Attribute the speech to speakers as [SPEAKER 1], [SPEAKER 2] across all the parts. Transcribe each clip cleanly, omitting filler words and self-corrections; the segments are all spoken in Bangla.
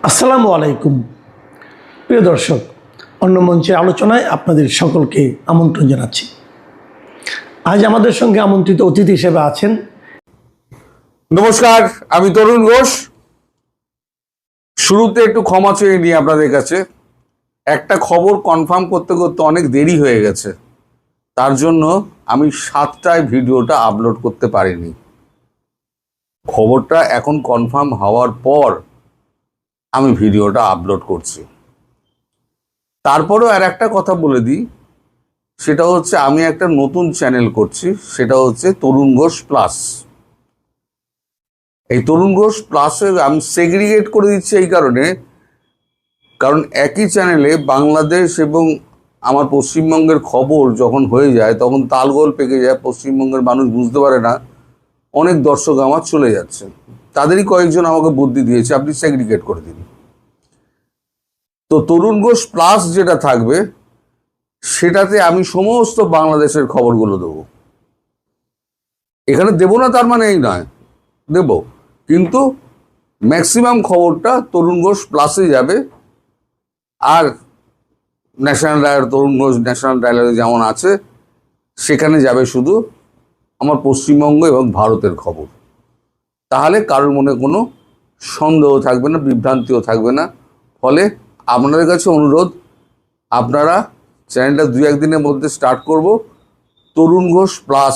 [SPEAKER 1] আসসালামু আলাইকুম প্রিয় দর্শক, অন্য মঞ্চে আলোচনায় আপনাদের সকলকে আমন্ত্রণ জানাচ্ছি। আজ আমাদের সঙ্গে আমন্ত্রিত অতিথি হিসেবে আছেন।
[SPEAKER 2] নমস্কার, আমি তরুণ ঘোষ। শুরুতে একটু ক্ষমা চেয়ে নিই আপনাদের কাছে। একটা খবর কনফার্ম করতে করতে অনেক দেরি হয়ে গেছে, তার জন্য আমি 7টায় ভিডিওটা আপলোড করতে পারিনি। খবরটা এখন কনফার্ম হওয়ার পর আমি ভিডিওটা আপলোড করছি। তারপরেও আর একটা কথা বলে দিই, সেটা হচ্ছে আমি একটা নতুন চ্যানেল করছি, সেটা হচ্ছে তরুণ ঘোষ প্লাস। এই তরুণ ঘোষ প্লাসে আমি সেগ্রিগেট করে দিচ্ছি এই কারণ একই চ্যানেলে বাংলাদেশ এবং আমার পশ্চিমবঙ্গের খবর যখন হয়ে যায় তখন তালগোল পেকে যায়, পশ্চিমবঙ্গের মানুষ বুঝতে পারে না, অনেক দর্শক আমার চলে যাচ্ছে। তাদেরই কয়েকজন আমাকে বুদ্ধি দিয়েছে, আপনি সেগ্রিগেট করে দিন। তো তরুণ ঘোষ প্লাস যেটা থাকবে সেটাতে আমি সমস্ত বাংলাদেশের খবরগুলো দেবো। এখানে দেবো না তার মানে এই নয়, দেব, কিন্তু ম্যাক্সিমাম খবরটা তরুণ ঘোষ প্লাসে যাবে। আর ন্যাশনাল ডায়ালগ, তরুণ ঘোষ ন্যাশনাল ডায়ালগে যেমন আছে, সেখানে যাবে শুধু আমার পশ্চিমবঙ্গ এবং ভারতের খবর। তাহলে কারোর মনে কোনো সন্দেহ থাকবে না, বিভ্রান্তিও থাকবে না। ফলে আপনাদের কাছে অনুরোধ, আপনারা চ্যানেলটা 2-1 দিনের মধ্যে স্টার্ট করব। তরুণ ঘোষ প্লাস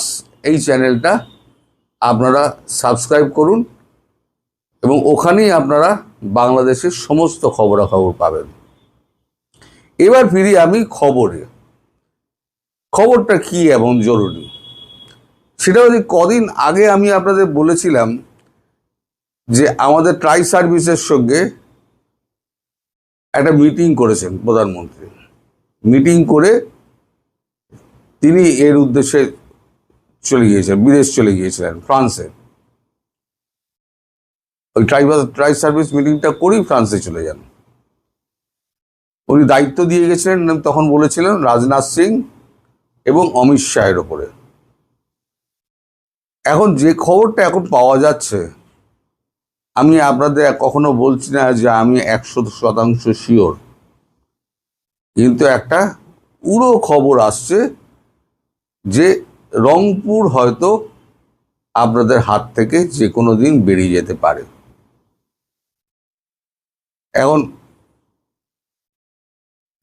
[SPEAKER 2] এই চ্যানেলটা আপনারা সাবস্ক্রাইব করুন এবং ওখানেই আপনারা বাংলাদেশের সমস্ত খবরাখবর পাবেন। এবার ফিরি আমি খবরে। খবরটা কি এমন জরুরি, সেটা হচ্ছে কদিন আগে আমি আপনাদের বলেছিলাম যে আমাদের ট্রাই সার্ভিসের সঙ্গে একটা মিটিং করেছেন প্রধানমন্ত্রী। মিটিং করে তিনি এর উদ্দেশ্যে চলে গিয়েছেন, বিদেশ চলে গিয়েছিলেন, ফ্রান্সে। ওই ট্রাই সার্ভিস মিটিংটা করেই ফ্রান্সে চলে যান। উনি দায়িত্ব দিয়ে গেছিলেন, তখন বলেছিলেন রাজনাথ সিং এবং অমিত শাহের ওপরে। এখন যে খবরটা এখন পাওয়া যাচ্ছে, আমি আপনাদের কখনো বলছি না যে আমি 100% শিওর, কিন্তু একটা পুরো খবর আসছে যে রংপুর হয়তো আপনাদের হাত থেকে যে কোনো দিন বেরিয়ে যেতে পারে। এখন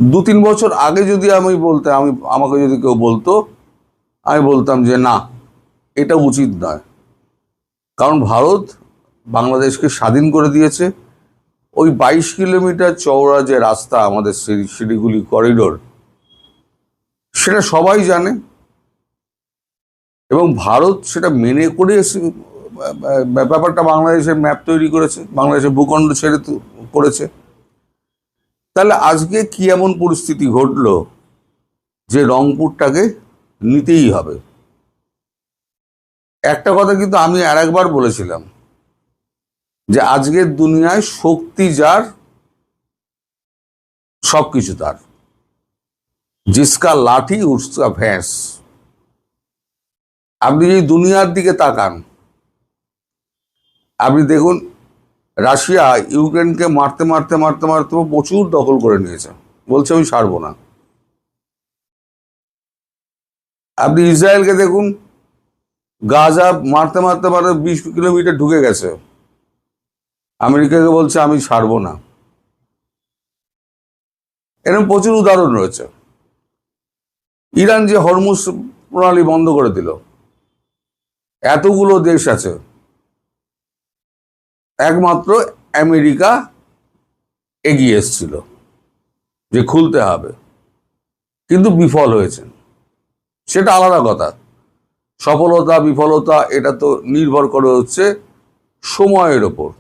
[SPEAKER 2] 2-3 বছর আগে যদি আমাকে যদি কেউ বলতো, আমি বলতাম যে না, এটা উচিত নয়। কারণ ভারত বাংলাদেশকে স্বাধীন করে দিয়েছে। ওই 22 কিলোমিটার চওড়া যে রাস্তা আমাদের শিলিগুড়ি করিডোর, সেটা সবাই জানে এবং ভারত সেটা মেনে করে ব্যাপারটা বাংলাদেশের ম্যাপ তৈরি করেছে, বাংলাদেশের ভূখণ্ড ছেড়ে করেছে। তাহলে আজকে কি এমন পরিস্থিতি ঘটলো যে রংপুরটাকে নিতেই হবে? একটা কথা কিন্তু আমি আর একবার বলেছিলাম যে আজকের দুনিয়ায় শক্তি যার, সবকিছু তার। জিসকা লাঠি উসকা ভ্যাঁস। আপনি যদি দুনিয়ার দিকে তাকান, আপনি দেখুন রাশিয়া ইউক্রেনকে মারতে মারতে মারতে মারতে প্রচুর দখল করে নিয়েছে, বলছে আমি ছাড়বো না। আপনি ইসরায়েলকে দেখুন, গাজা মারতে মারতে মারতে 20 কিলোমিটার ঢুকে গেছে, আমেরিকাকে বলছে আমি ছাড়বো না। এরকম প্রচুর উদাহরণ রয়েছে। ইরান যে হরমুজ প্রণালী বন্ধ করে দিল, এতগুলো দেশ আছে, একমাত্র আমেরিকা এগিয়ে এসছিল যে খুলতে হবে, কিন্তু বিফল হয়েছেন। সেটা আলাদা কথা। সফলতা বিফলতা এটা তো নির্ভর করে হচ্ছে সময়ের ওপর।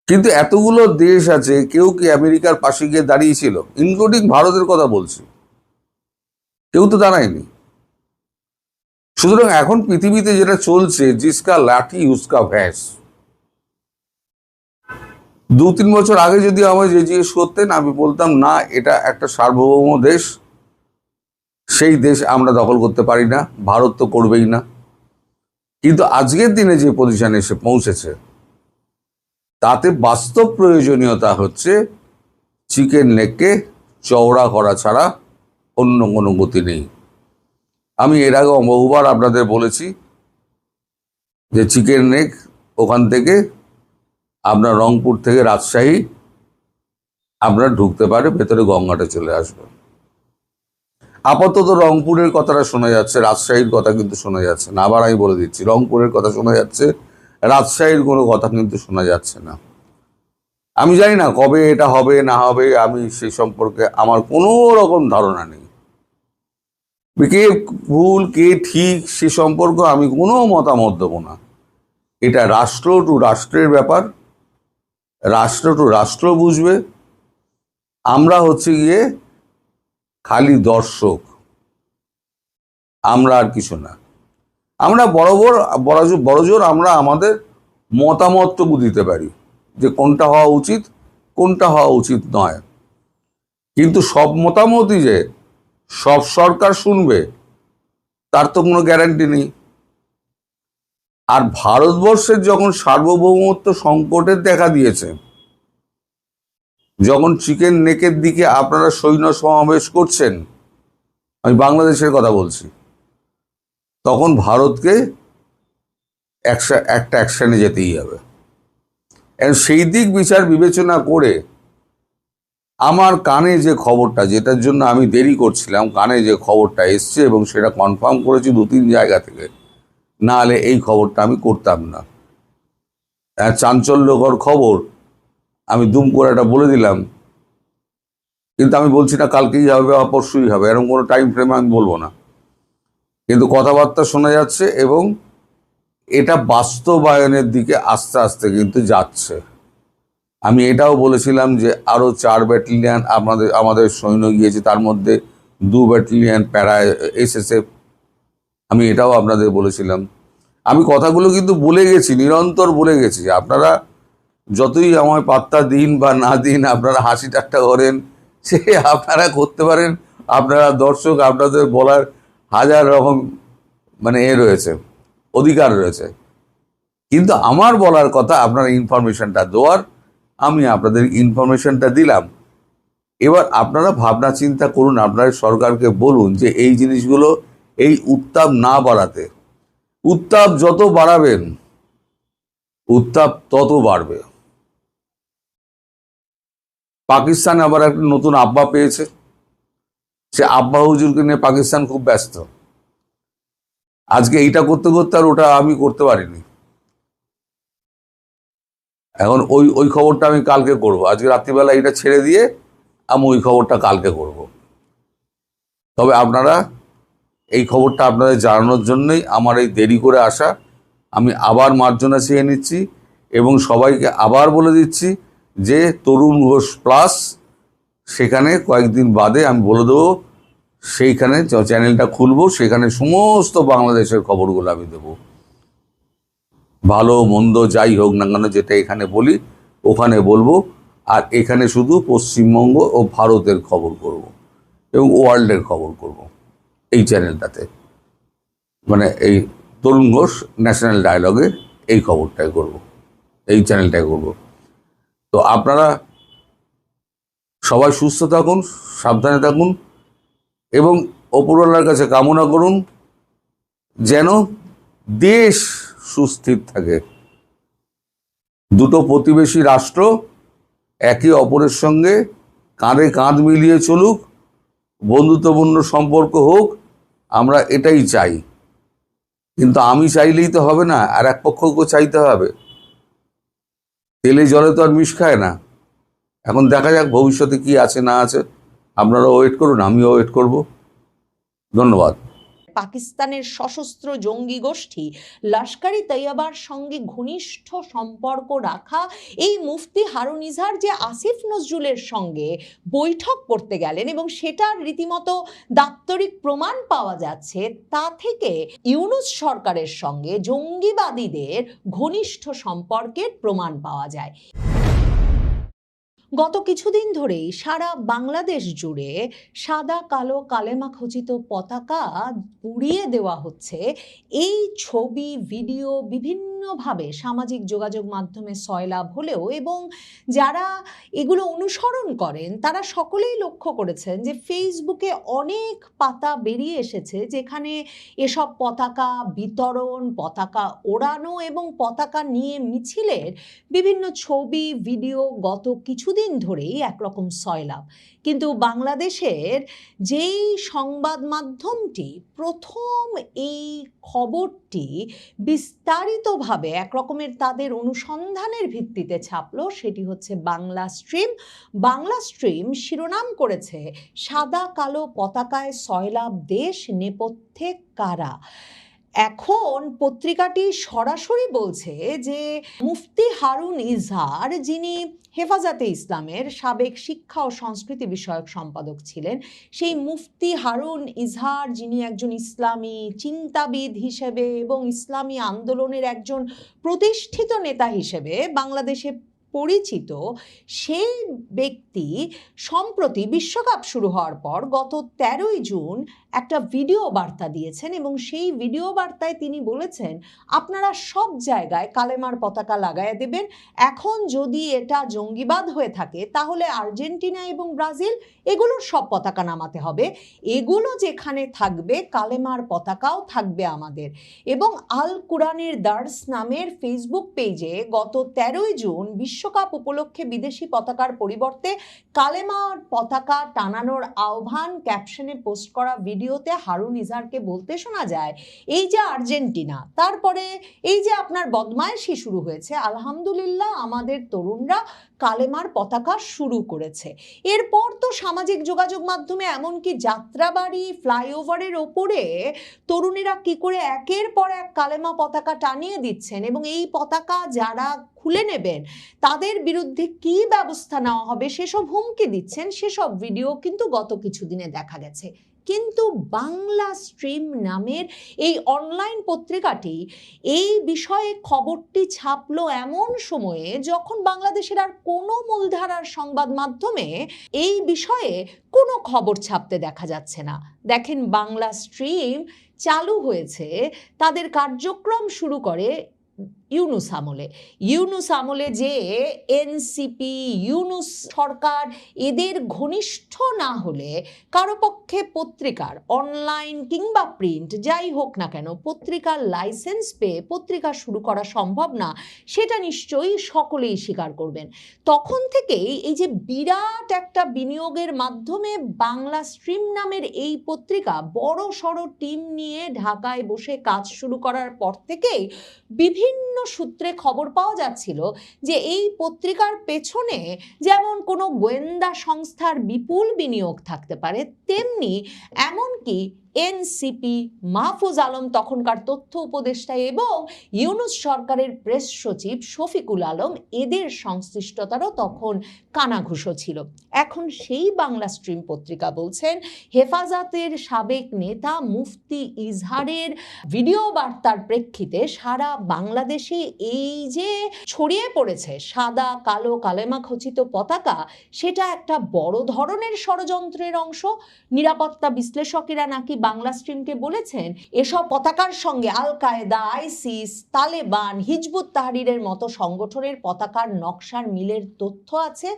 [SPEAKER 2] কিন্তু এতগুলো দেশ আছে, কেউ কি আমেরিকার পাশে গিয়ে দাঁড়িয়েছিল? ইনক্লুডিং ভারতের কথা বলছি, কেউ তো দাঁড়ায়নি। সুতরাং এখন পৃথিবীতে যেটা চলছে, জিসকা লাঠি উসকা ভ্যাঁস। 2-3 বছর আগে যদি আমায় জিজ্ঞেস করতেন, আমি বলতাম না, এটা একটা সার্বভৌম দেশ, সেই দেশ আমরা দখল করতে পারি না, ভারত তো করবেই না। কিন্তু আজকের দিনে যে পজিশনে এসে পৌঁছেছে, তাতে বাস্তব প্রয়োজনীয়তা হচ্ছে চিকেন নেককে চওড়া করা ছাড়া অন্য কোনো গতি নেই। আমি এর আগে বহুবার আপনাদের বলেছি যে চিকেন নেক ওখান থেকে আপনার রংপুর থেকে রাজশাহী আপনার ঢুকতে পারে, ভেতরে গঙ্গাটা চলে আসবে। আপাতত রংপুরের কথাটা শোনা যাচ্ছে, রাজশাহীর কথা কিন্তু শোনা যাচ্ছে না। আবার আমি বলে দিচ্ছি, রংপুরের কথা শোনা যাচ্ছে, রাজশাহীর কোনো কথা কিন্তু শোনা যাচ্ছে না। আমি জানি না কবে এটা হবে না হবে, আমি সেই সম্পর্কে আমার কোনো রকম ধারণা নেই। কে ভুল কে ঠিক সে সম্পর্কে আমি কোনো মতামত দেবো না। এটা রাষ্ট্র টু রাষ্ট্রের ব্যাপার, রাষ্ট্র টু রাষ্ট্র বুঝবে। আমরা হচ্ছে গিয়ে খালি দর্শক, আমরা আর কিছু না। আমরা বড়জোর আমরা আমাদের মতামতটুকু দিতে পারি যে কোনটা হওয়া উচিত কোনটা হওয়া উচিত নয়। কিন্তু সব মতামতই যে সব সরকার শুনবে তার তো কোনো গ্যারান্টি নেই। আর ভারতবর্ষের যখন সার্বভৌমত্ব সংকটের দেখা দিয়েছে, যখন চিকেন নেকের দিকে আপনারা সৈন্য সমাবেশ করছেন, আমি বাংলাদেশের কথা বলছি, তখন ভারতকে একটা অ্যাকশনে যেতেই হবে। সেই দিক বিচার বিবেচনা করে আমার কানে যে খবরটা, যেটার জন্য আমি দেরি করছিলাম, কানে যে খবরটা এসছে এবং সেটা কনফার্ম করেছি 2-3 জায়গা থেকে, না হলে এই খবরটা আমি করতাম না। চাঞ্চল্যকর খবর, আমি দুম করে একটা বলে দিলাম, কিন্তু আমি বলছি না কালকেই হবে বা পরশুই হবে, এরকম কোনো টাইম ফ্রেম আমি বলবো না। কিন্তু কথাবার্তা শোনা যাচ্ছে এবং এটা বাস্তবায়নের দিকে আস্তে আস্তে কিন্তু যাচ্ছে। আমি এটাও বলেছিলাম যে আরও 4 ব্যাটালিয়ন আমাদের সৈন্য গিয়েছে, তার মধ্যে 2 ব্যাটালিয়ন প্যারা SSF, আমি এটাও আপনাদের বলেছিলাম। আমি কথাগুলো কিন্তু বলে গেছি, নিরন্তর বলে গেছি। আপনারা যতই আমায় পাত্তা দিন বা না দিন, আপনারা হাসি ঠাট্টা করেন, সে আপনারা করতে পারেন, আপনারা দর্শক, আপনাদের বলার হাজার রকম রয়েছে, অধিকার রয়েছে। কিন্তু আমার বলার কথা আপনারা ইনফরমেশনটা দেওয়ার, আমি আপনাদের ইনফরমেশনটা দিলাম। এবার আপনারা ভাবনা চিন্তা করুন, আপনার সরকারকে বলুন যে এই জিনিসগুলো, এই উত্তাপ না বাড়াতে। উত্তাপ যত বাড়াবেন উত্তাপ তত বাড়বে। পাকিস্তান আবার একটা নতুন আব্বা পেয়েছে, সে আব্বা হুজুরকে নিয়ে পাকিস্তান খুব ব্যস্ত। আজকে এইটা করতে করতে আর ওটা আমি করতে পারিনি। এখন ওই খবরটা আমি কালকে করব। আজকে রাত্রিবেলা এটা ছেড়ে দিয়ে আমি ওই খবরটা কালকে করব। তবে আপনারা এই খবরটা আপনাদের জানানোর জন্যই আমার এই দেরি করে আসা। আমি আবার মার্জনা চেয়ে নিচ্ছি এবং সবাইকে আবার বলে দিচ্ছি যে তরুণ ঘোষ প্লাস, সেখানে কয়েকদিন বাদে আমি বলে দেবো, সেইখানে চ্যানেলটা খুলবো, সেখানে সমস্ত বাংলাদেশের খবরগুলো আমি দেবো। ভালো মন্দ যাই হোক না কেন, যেটা এখানে বলি ওখানে বলবো। আর এখানে শুধু পশ্চিমবঙ্গ ও ভারতের খবর করব এবং ওয়ার্ল্ডের খবর করব এই চ্যানেলটাতে। এই তরুণ ঘোষ ন্যাশনাল ডায়ালগে এই খবরটাই করব, এই চ্যানেলটাই করব। তো আপনারা সবাই সুস্থ থাকুন, সাবধানে থাকুন এবং ওপরওয়ালার কাছে কামনা করুন যেন দেশ সুস্থির থাকে। দুটো প্রতিবেশী রাষ্ট্র একে অপরের সঙ্গে কাঁধে কাঁধ মিলিয়ে চলুক, বন্ধুত্বপূর্ণ সম্পর্ক হোক, আমরা এটাই চাই। কিন্তু আমি চাইলেই তো হবে না, আর এক পক্ষকে চাইতে হবে। তেলে জলে তো আর মিশ খায় না। এখন দেখা যাক ভবিষ্যতে কি আছে না আছে, আপনারা ওয়েট করুন, আমিও ওয়েট করব। ধন্যবাদ।
[SPEAKER 3] পাকিস্তানের সশস্ত্র জঙ্গি গোষ্ঠী লস্কর-ই তৈয়বার সঙ্গে ঘনিষ্ঠ সম্পর্ক রাখা এই মুফতি হারুন ইজহার যে আসিফ নজরুলের সঙ্গে বৈঠক করতে গেলেন এবং সেটার রীতিমতো দাপ্তরিক প্রমাণ পাওয়া যাচ্ছে, তা থেকে ইউনূস সরকারের সঙ্গে জঙ্গিবাদীদের ঘনিষ্ঠ সম্পর্কের প্রমাণ পাওয়া যায়। গত কিছুদিন ধরেই সারা বাংলাদেশ জুড়ে সাদা কালো কালেমা খচিত পতাকা উড়িয়ে দেওয়া হচ্ছে। এই ছবি, ভিডিও বিভিন্ন বিভিন্নভাবে সামাজিক যোগাযোগ মাধ্যমে সয়লাভ হলেও এবং যারা এগুলো অনুসরণ করেন তারা সকলেই লক্ষ্য করেছেন যে ফেসবুকে অনেক পাতা বেরিয়ে এসেছে যেখানে এসব পতাকা বিতরণ, পতাকা ওড়ানো এবং পতাকা নিয়ে মিছিলের বিভিন্ন ছবি ভিডিও গত কিছুদিন ধরেই একরকম সয়লাভ। কিন্তু বাংলাদেশের যেই সংবাদ মাধ্যমটি প্রথম এই খবরটি বিস্তারিতভাবে একরকমের তাদের অনুসন্ধানের ভিত্তিতে ছাপলো সেটি হচ্ছে বাংলা স্ট্রিম। বাংলা স্ট্রিম শিরোনাম করেছে সাদা কালো পতাকায় সয়লাভ দেশ, নেপথ্যে কারা। এখন পত্রিকাটি সরাসরি বলছে যে মুফতি হারুন ইজহার, যিনি হেফাজতে ইসলামের সাবেক শিক্ষা ও সংস্কৃতি বিষয়ক সম্পাদক ছিলেন, সেই মুফতি হারুন ইজহার, যিনি একজন ইসলামী চিন্তাবিদ হিসেবে এবং ইসলামী আন্দোলনের একজন প্রতিষ্ঠিত নেতা হিসেবে বাংলাদেশে পরিচিত, সেই ব্যক্তি সম্প্রতি বিশ্বকাপ শুরু হওয়ার পর গত 13ই জুন একটা ভিডিও বার্তা দিয়েছেন এবং সেই ভিডিও বার্তায় তিনি বলেছেন আপনারা সব জায়গায় কালেমার পতাকা লাগায় দেবেন। এখন যদি এটা জঙ্গিবাদ হয়ে থাকে তাহলে আর্জেন্টিনা এবং ব্রাজিল এগুলোর সব পতাকা নামাতে হবে, এগুলো যেখানে থাকবে কালেমার পতাকাও থাকবে আমাদের। এবং আল কুরআনের দার্স নামের ফেসবুক পেজে গত 13ই জুন বিশ্বকাপ উপলক্ষে বিদেশি পতাকার পরিবর্তে কালেমার পতাকা টানানোর আহ্বান ক্যাপশনে পোস্ট করা ভিডিওতে হারুন ইজহারকে বলতে শোনা যায়, এই যে আর্জেন্টিনা, তারপরে এই যে আপনার বদমায়েশি শুরু হয়েছে, আলহামদুলিল্লাহ আমাদের তরুণরা কালেমার পতাকা শুরু করেছে। এরপর তো সামাজিক যোগাযোগ মাধ্যমে এমনকি যাত্রাবাড়ি ফ্লাইওভারের ওপরে তরুণীরা কি করে একের পর এক কালেমা পতাকা টানিয়ে দিচ্ছেন এবং এই পতাকা যারা খুলে নেবেন তাদের বিরুদ্ধে কি ব্যবস্থা নেওয়া হবে সেসব হুমকি দিচ্ছেন, সেসব ভিডিও কিন্তু গত কিছুদিনে দেখা গেছে। কিন্তু বাংলা স্ট্রিম নামের এই অনলাইন পত্রিকাটি এই বিষয়ে খবরটি ছাপলো এমন সময়ে যখন বাংলাদেশের আর কোনো মূলধারার সংবাদ মাধ্যমে এই বিষয়ে কোনো খবর ছাপতে দেখা যাচ্ছে না। দেখেন, বাংলা স্ট্রিম চালু হয়েছে, তাদের কার্যক্রম শুরু করে ইউনূস আমলে যে এনসিপি ইউনূস সরকার এদের ঘনিষ্ঠ না হলে কারো পক্ষে পত্রিকার অনলাইন কিংবা প্রিন্ট যাই হোক না কেন পত্রিকার লাইসেন্স পেয়ে পত্রিকা শুরু করা সম্ভব না, সেটা নিশ্চয়ই সকলেই স্বীকার করবেন। তখন থেকেই এই যে বিরাট একটা বিনিয়োগের মাধ্যমে বাংলা স্ট্রিম নামের এই পত্রিকা বড় সড় টিম নিয়ে ঢাকায় বসে কাজ শুরু করার পর থেকেই বিভিন্ন সূত্রে খবর পাওয়া যাচ্ছিল যে এই পত্রিকার পেছনে যেমন কোনো গোয়েন্দা সংস্থার বিপুল বিনিয়োগ থাকতে পারে, তেমনি এমনকি এনসিপি, মাহফুজ আলম তখনকার তথ্য উপদেষ্টা এবং ইউনূস সরকারের প্রেস সচিব শফিকুল আলম, এদের সংশ্লিষ্টতারও তখন কানাঘুষো ছিল। এখন সেই বাংলা স্ট্রিম পত্রিকা বলছেন হেফাজতের সাবেক নেতা মুফতি ইজহারের ভিডিও বার্তার প্রেক্ষিতে সারা বাংলাদেশে এই যে ছড়িয়ে পড়েছে সাদা কালো কালেমা খচিত পতাকা, সেটা একটা বড় ধরনের ষড়যন্ত্রের অংশ। নিরাপত্তা বিশ্লেষকেরা নাকি বাংলা স্ট্রিমকে বলেছেন এসব পতাকার সঙ্গে আল কায়েদা, আইসিস, তালেবান, হিজবুত তাহরিরের মতো সংগঠনের পতাকার নকশার মিলের তথ্য আছে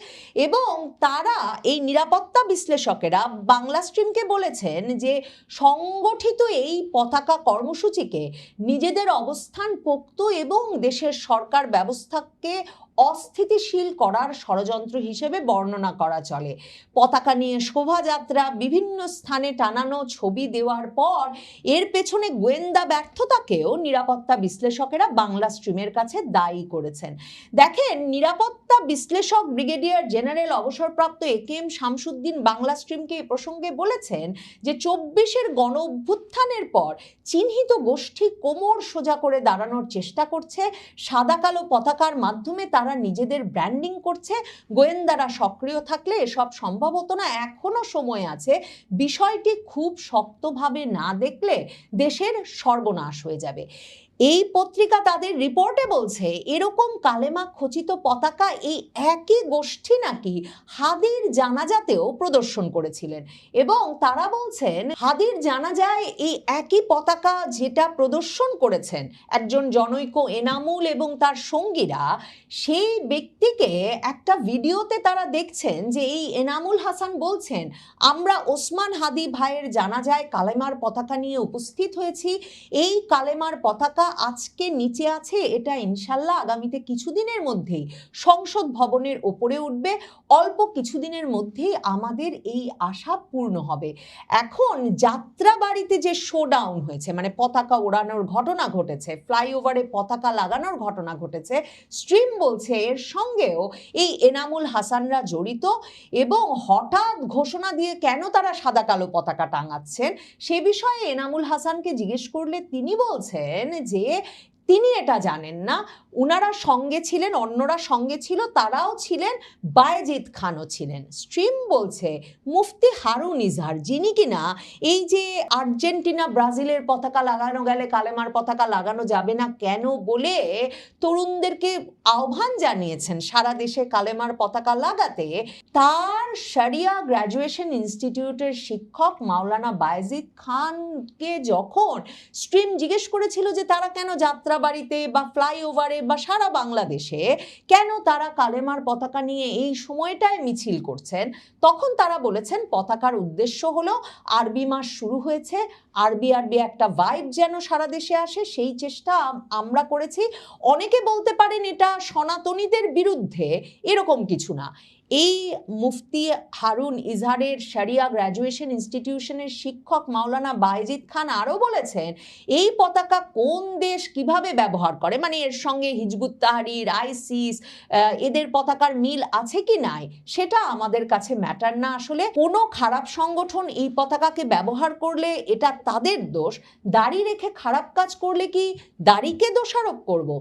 [SPEAKER 3] এবং তারা এই নিরাপত্তা বিশ্লেষকেরা বাংলা স্ট্রিমকে বলেছেন যে সংগঠিত এই পতাকা কর্মসূচিকে নিজেদের অবস্থান পোক্ত এবং দেশের সরকার ব্যবস্থাকে অস্থিতিশীল করার ষড়যন্ত্র হিসেবে বর্ণনা করা চলে। পতাকা নিয়ে শোভাযাত্রা, বিভিন্ন স্থানে টানানো ছবি দেওয়ার পর এর পেছনে গোয়েন্দা ব্যর্থতাকেও নিরাপত্তা বিশ্লেষকেরা বাংলা স্ট্রিমের কাছে দায়ী করেছেন। দেখেন, নিরাপত্তা বিশ্লেষক ব্রিগেডিয়ার জেনারেল অবসরপ্রাপ্ত একেএম শামসুদ্দিন বাংলা স্ট্রিমকে এ প্রসঙ্গে বলেছেন যে 24-এর গণ অভ্যুত্থানের পর চিহ্নিত গোষ্ঠী কোমর সোজা করে দাঁড়ানোর চেষ্টা করছে, সাদা কালো পতাকার মাধ্যমে তারা নিজেদের ব্র্যান্ডিং করছে। গোয়েন্দারা সক্রিয় থাকলে এসব সম্ভব হতো না, এখনো সময় আছে, বিষয়টি খুব শক্তভাবে না দেখলে দেশের সর্বনাশ হয়ে যাবে। এই পত্রিকা তাদের রিপোর্টে বলছে এরকম কালেমা খচিত পতাকা এই একই গোষ্ঠী নাকি হাদির জানাজাতেও প্রদর্শন করেছিলেন, এবং তারা বলছেন হাদির জানাজায় এই একই পতাকা যেটা প্রদর্শন করেছেন একজন জনৈক এনামুল এবং তার সঙ্গীরা, সেই ব্যক্তিকে একটা ভিডিওতে তারা দেখছেন যে এই এনামুল হাসান বলছেন, আমরা ওসমান হাদি ভাইয়ের জানাজায় কালেমার পতাকা নিয়ে উপস্থিত হয়েছি, এই কালেমার পতাকা আজকে নিচে আছে, এটা ইনশাল্লাহ আগামীতে কিছুদিনের মধ্যেই সংসদ ভবনের ওপরে উঠবে, অল্প কিছুদিনের মধ্যেই আমাদের এই আশা পূর্ণ হবে। এখন যাত্রাবাড়িতে যে শোডাউন হয়েছে, মানে পতাকা ওড়ানোর ঘটনা ঘটেছে, ফ্লাইওভারে পতাকা লাগানোর ঘটনা ঘটেছে, স্ট্রিম বলছে এর সঙ্গেও এই এনামুল হাসানরা জড়িত, এবং হঠাৎ ঘোষণা দিয়ে কেন তারা সাদা কালো পতাকা টাঙাচ্ছেন সে বিষয়ে এনামুল হাসানকে জিজ্ঞেস করলে তিনি বলছেন যে তিনি এটা জানেন না, উনারা সঙ্গে ছিলেন, অন্যরা সঙ্গে ছিল, তারাও ছিলেন, বায়েজিদ খানও ছিলেন। স্ট্রিম বলছে মুফতি হারুন ইজহার, যিনি কিনা এই যে আর্জেন্টিনা ব্রাজিলের পতাকা লাগানো গেলে কালেমার পতাকা লাগানো যাবে না কেন বলে তরুণদেরকে আহ্বান জানিয়েছেন সারা দেশে কালেমার পতাকা লাগাতে, তার শরিয়া গ্র্যাজুয়েশন ইনস্টিটিউটের শিক্ষক মাওলানা বায়েজিদ খানকে যখন স্ট্রিম জিজ্ঞেস করেছিল যে তারা কেন যাত্রাবাড়িতে বা ফ্লাইওভারে বা সারা বাংলাদেশে কেন তারা কালেমার পতাকা নিয়ে এই সময়টায় মিছিল করছেন, তখন তারা বলেছেন পতাকার উদ্দেশ্য হলো আরবি মাস শুরু হয়েছে, আরবি আরবি একটা ভাইব যেন সারা দেশে আসে, সেই চেষ্টা আমরা করেছি। অনেকে বলতে পারেন এটা সনাতনীদের বিরুদ্ধে, এরকম কিছু না। এই মুফতি হারুন ইজহারের শরিয়া গ্র্যাজুয়েশন ইনস্টিটিউশনের শিক্ষক মাওলানা বায়েজিদ খান আরও বলেছেন এই পতাকা কোন দেশ কিভাবে ব্যবহার করে, মানে এর সঙ্গে হিজবুত তাহরির, আইসিস, এদের পতাকার মিল আছে কি নাই সেটা আমাদের কাছে ম্যাটার না, আসলে কোনো খারাপ সংগঠন এই পতাকাকে ব্যবহার করলে এটা তাদের দোষ, দাড়ি রেখে খারাপ কাজ করলে কি দাড়িকে দোষারোপ করব।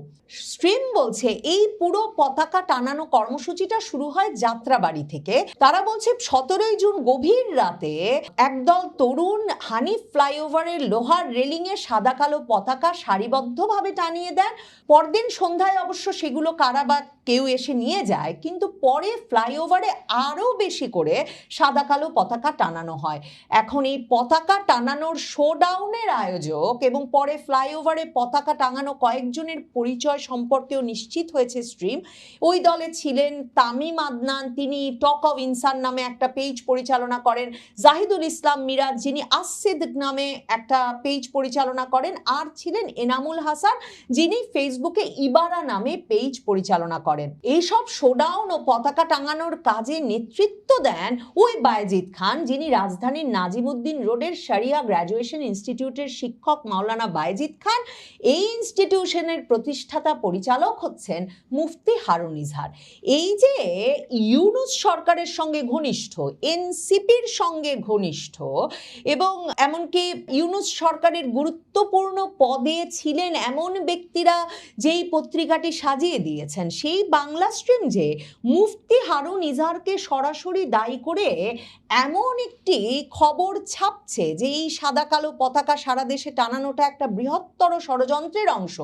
[SPEAKER 3] স্ট্রিম বলছে এই পুরো পতাকা টানানো কর্মসূচিটা শুরু হয় যাত্রাবাড়ি থেকে। তারা বলছে 17 জুন গভীর রাতে একদল তরুণ হানিফ ফ্লাইওভারের লোহার রেলিং এ সাদা কালো পতাকা সারিবদ্ধভাবে টানিয়ে দেন। পরদিন সন্ধ্যায় অবশ্য সেগুলো কারা বা কেউ এসে নিয়ে যায়, কিন্তু পরে ফ্লাইওভারে আরো বেশি করে সাদা কালো পতাকা টানানো হয়। এখন এই পতাকা টানানোর শোডাউনের আয়োজক এবং পরে ফ্লাইওভারে পতাকা টাঙানো কয়েকজনের পরিচয় সম্পর্কেও নিশ্চিত হয়েছে স্ট্রিম। ওই দলে ছিলেন তামিম আদনান, তিনি টক অফ ইনসান নামে একটা পেজ পরিচালনা করেন, জাহিদুল ইসলাম মিরাজ যিনি আসিদ নামে একটা পেজ পরিচালনা করেন, আর ছিলেন এনামুল হাসান যিনি ফেসবুকে ইবারা নামে পেজ পরিচালনা করেন। এইসব শোডাউন ও পতাকা টাঙানোর কাজে নেতৃত্ব দেন ওই বায়েজিদ খান, যিনি রাজধানীর নাজিমুদ্দিন রোডের শরিয়া গ্র্যাজুয়েশন ইনস্টিটিউটের শিক্ষক মাওলানা বায়েজিদ খান। এই ইনস্টিটিউশনের প্রতিষ্ঠাতা পরিচালক হচ্ছেন মুফতি হারুন ইজহার। এই যে ইউনূস সরকারের সঙ্গে ঘনিষ্ঠ, এনসিপির সঙ্গে ঘনিষ্ঠ, এবং এমনকি ইউনূস সরকারের গুরুত্বপূর্ণ পদে ছিলেন এমন ব্যক্তিরা যেই পত্রিকাটি সাজিয়ে দিয়েছেন, সেই বাংলা স্ট্রিম যে মুফতি হারুন ইজহারকে সরাসরি দায়ী করে এমন একটি খবর ছাপছে যে এই সাদা কালো পতাকা সারা দেশে টানানোটা একটা বৃহত্তর ষড়যন্ত্রের অংশ,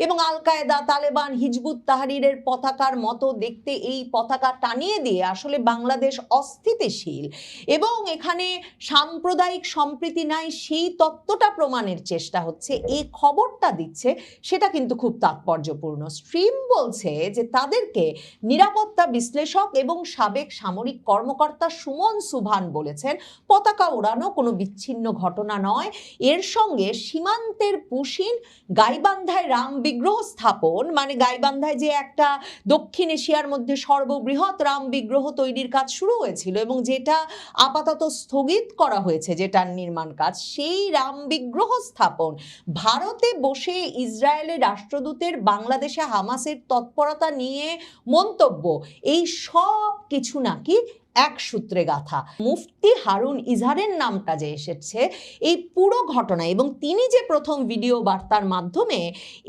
[SPEAKER 3] এবং আল কায়েদা, তালেবান, হিজবুত তাহরিরের পতাকার মতো দেখতে এই পতাকা টানিয়ে দিয়ে আসলে বাংলাদেশ অস্থিতিশীল এবং এখানে সাম্প্রদায়িক সম্প্রীতি নাই সেই তত্ত্বটা প্রমাণের চেষ্টা হচ্ছে, এই খবরটা দিচ্ছে, সেটা কিন্তু খুব তাৎপর্যপূর্ণ। স্ট্রিম বলছে যে তাদেরকে নিরাপত্তা বিশ্লেষক এবং সাবেক সামরিক কর্মকর্তা সুমন সুভান বলেছেন পতাকা ওড়ানো কোনো বিচ্ছিন্ন ঘটনা নয়, এর সঙ্গে সীমান্তের পুশিন, গাইবান্ধায় রাম বিগ্রহ স্থাপন, মানে গাইবান্ধায় যে একটা দক্ষিণ এশিয়ার মধ্যে সর্ববৃহৎ রাম বিগ্রহ তৈরির কাজ শুরু হয়েছিল এবং যেটা আপাতত স্থগিত করা হয়েছে, যেটার নির্মাণ কাজ, সেই রাম বিগ্রহ স্থাপন, ভারতে বসে ইসরায়েলের রাষ্ট্রদূতের বাংলাদেশে হামাসের তৎপরতা নিয়ে মন্তব্য, এই সব কিছু নাকি এক সূত্রে গাথা। মুফতি হারুন ইজহারের নামটা যে এসেছে এই পুরো ঘটনা, এবং তিনি যে প্রথম ভিডিও বার্তার মাধ্যমে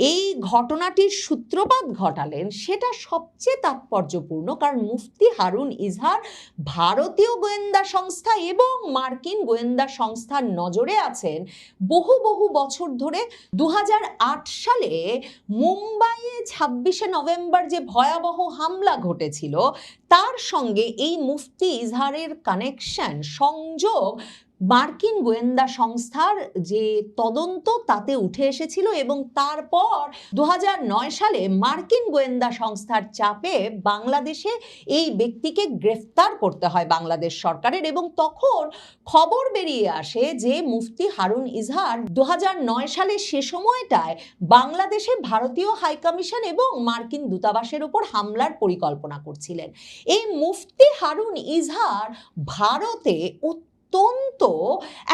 [SPEAKER 3] এই ঘটনাটির সূত্রপাত ঘটালেন, সেটা সবচেয়ে তাৎপর্যপূর্ণ। কারণ মুফতি হারুন ইজহার ভারতীয় গোয়েন্দা সংস্থা এবং মার্কিন গোয়েন্দা সংস্থার নজরে আছেন বহু বহু বছর ধরে। 2008 সালে মুম্বাইয়ে 26শে নভেম্বর যে ভয়াবহ হামলা ঘটেছিল, তার সঙ্গে এই মুফতি ইজহারের কানেকশন, সংযোগ মার্কিন গোয়েন্দা সংস্থার যে তদন্ত তাতে উঠে এসেছিল। এবং তারপর 2009 সালে মার্কিন গোয়েন্দা সংস্থার চাপে বাংলাদেশে এই ব্যক্তিকে গ্রেফতার করতে হয় বাংলাদেশ সরকারের, এবং তখন খবর বেরিয়ে আসে যে মুফতি হারুন ইজহার 2009 সালে সে সময়টায় বাংলাদেশে ভারতীয় হাইকমিশন এবং মার্কিন দূতাবাসের উপর হামলার পরিকল্পনা করছিলেন। এই মুফতি হারুন ইজহার ভারতে অত্যন্ত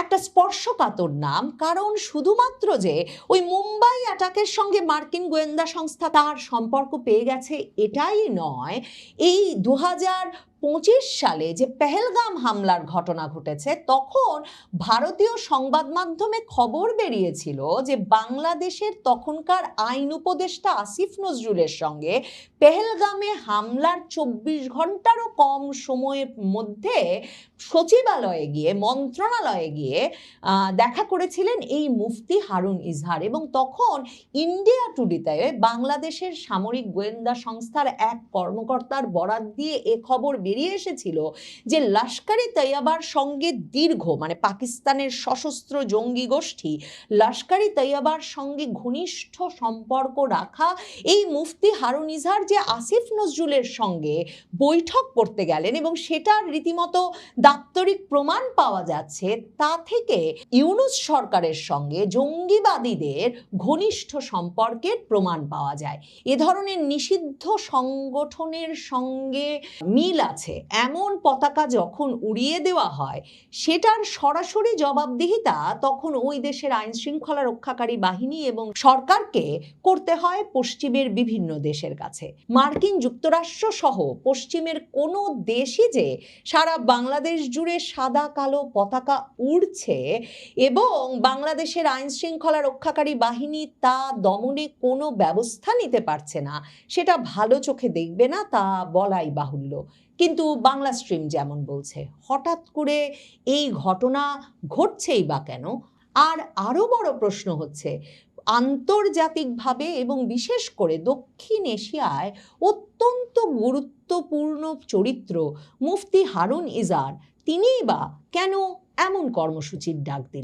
[SPEAKER 3] একটা স্পর্শকাতর নাম। কারণ শুধুমাত্র যে ওই মুম্বাই অ্যাটাকের সঙ্গে মার্কিন গোয়েন্দা সংস্থা তার সম্পর্ক পেয়ে গেছে এটাই নয়, এই 2025 সালে যে পেহেলগাম হামলার ঘটনা ঘটেছে, তখন ভারতীয় সংবাদ মাধ্যমে খবর বেরিয়েছিল যে বাংলাদেশের তখনকার আইন উপদেষ্টা আসিফ নজরুলের সঙ্গে পেহেলগামে হামলার 24 ঘন্টারও কম সময়ের মধ্যে সচিবালয়ে গিয়ে, মন্ত্রণালয়ে গিয়ে দেখা করেছিলেন এই মুফতি হারুন ইজহার। এবং তখন ইন্ডিয়া টুডেতে বাংলাদেশের সামরিক গোয়েন্দা সংস্থার এক কর্মকর্তার বরাত দিয়ে এ খবর বেরিয়ে এসেছিল যে লস্করে তৈয়বার সঙ্গে দীর্ঘ, মানে পাকিস্তানের সশস্ত্র জঙ্গি গোষ্ঠী লস্করে তৈয়বার সঙ্গে ঘনিষ্ঠ সম্পর্ক রাখা এই মুফতি হারুন ইজহার যে আসিফ নজরুলের সঙ্গে বৈঠক করতে গেলেন, এবং সেটার রীতিমতো দাপ্তরিক প্রমাণ পাওয়া যাচ্ছে, তা থেকে ইউনূস সরকারের সঙ্গে জঙ্গিবাদীদের ঘনিষ্ঠ সম্পর্কের প্রমাণ পাওয়া যায়। এ ধরনের নিষিদ্ধ সংগঠনের সঙ্গে মিল আছে এমন পতাকা যখন উড়িয়ে দেওয়া হয়, সেটার সরাসরি জবাবদিহিতা তখন ওই দেশের আইন শৃঙ্খলা রক্ষাকারী বাহিনী এবং সরকারকে করতে হয় পশ্চিমের বিভিন্ন দেশের কাছে। মার্কিন যুক্তরাষ্ট্র সহ পশ্চিমের কোনো দেশই যে সারা বাংলাদেশ জুড়ে সাদা কালো পতাকা উড়ছে এবং বাংলাদেশের আইন শৃঙ্খলা রক্ষাকারী বাহিনী তা দমনে কোনো ব্যবস্থা নিতে পারছে না, সেটা ভালো চোখে দেখবে না, তা বলাই বাহুল্য। কিন্তু বাংলা স্ট্রিম যেমন বলছে, হঠাৎ করে এই ঘটনা ঘটছেই বা কেন? আর আরো বড় প্রশ্ন হচ্ছে, আন্তর্জাতিকভাবে এবং বিশেষ করে দক্ষিণ এশিয়ায় অত্যন্ত গুরুত্বপূর্ণ চরিত্র মুফতি হারুন ইজহার, তিনিই বা কেন এমন কর্মসূচির ডাক দিলেন?